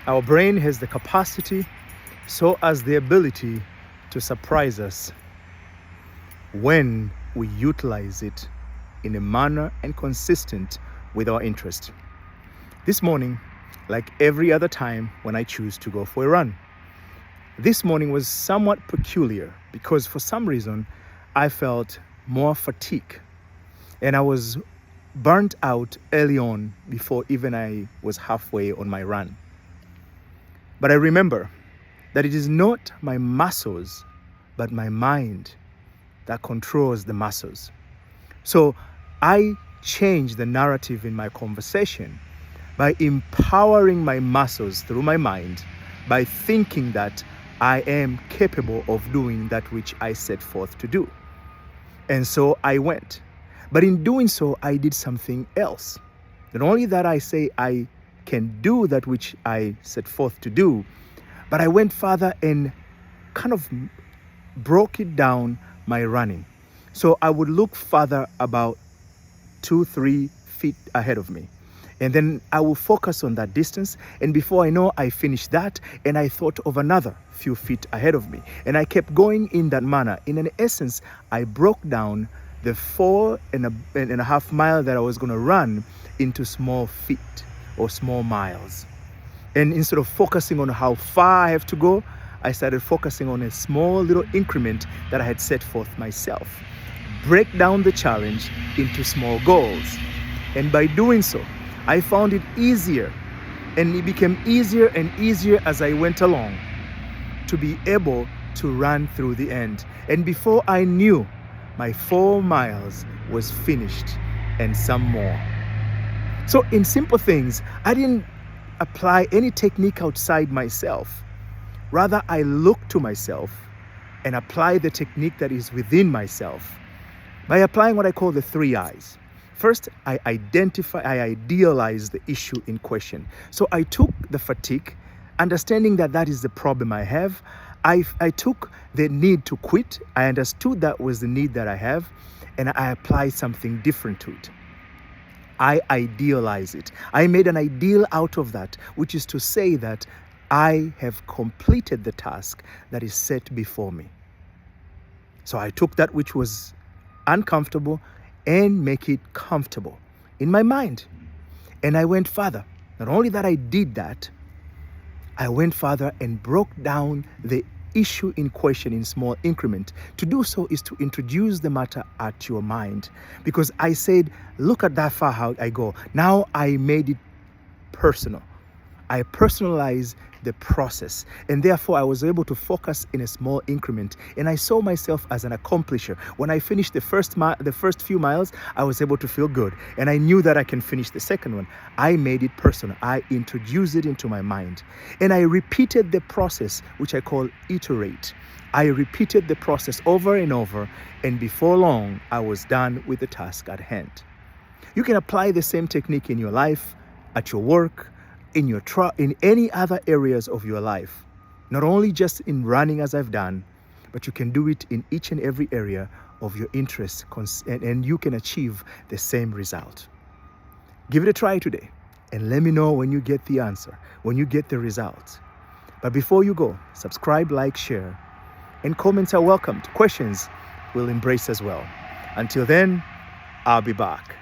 Our brain has the capacity, so as the ability to surprise us when we utilize it in a manner and consistent with our interest. This morning, like every other time when I choose to go for a run, this morning was somewhat peculiar because for some reason I felt more fatigue and I was burnt out early on before even I was halfway on my run. But I remember that it is not my muscles, but my mind that controls the muscles. So I changed the narrative in my conversation by empowering my muscles through my mind, by thinking that I am capable of doing that which I set forth to do. And so I went. But in doing so, I did something else. Not only that I say I can do that which I set forth to do, but I went further and kind of broke it down my running. So I would look further about 2-3 feet ahead of me. And then I will focus on that distance. And before I know, I finished that and I thought of another few feet ahead of me. And I kept going in that manner. In an essence, I broke down the 4.5 mile that I was going to run into small feet or small miles. And instead of focusing on how far I have to go, I started focusing on a small little increment that I had set forth myself. Break down the challenge into small goals. And by doing so, I found it easier, and it became easier and easier as I went along to be able to run through the end. And before I knew, my 4 miles was finished and some more. So in simple things, I didn't apply any technique outside myself. Rather, I looked to myself and apply the technique that is within myself by applying what I call the 3 I's. First, I idealize the issue in question. So I took the fatigue, understanding that that is the problem I have. I took the need to quit. I understood that was the need that I have, and I applied something different to it. I idealize it. I made an ideal out of that, which is to say that I have completed the task that is set before me. So I took that which was uncomfortable and make it comfortable in my mind. And I went further. Not only that I did that, I went further and broke down the issue in question in small increment. To do so is to introduce the matter at your mind. Because I said, look at that far how I go. Now I made it personal. I personalized the process, and therefore I was able to focus in a small increment, and I saw myself as an accomplisher. When I finished the first few miles, I was able to feel good, and I knew that I can finish the second one. I made it personal. I introduced it into my mind, and I repeated the process, which I call iterate. I repeated the process over and over, and before long, I was done with the task at hand. You can apply the same technique in your life, at your work, in any other areas of your life, not only just in running as I've done, but you can do it in each and every area of your interest, and you can achieve the same result. Give it a try today and let me know when you get the answer, when you get the result. But before you go, subscribe, like, share, and comments are welcomed. Questions we'll embrace as well. Until then, I'll be back.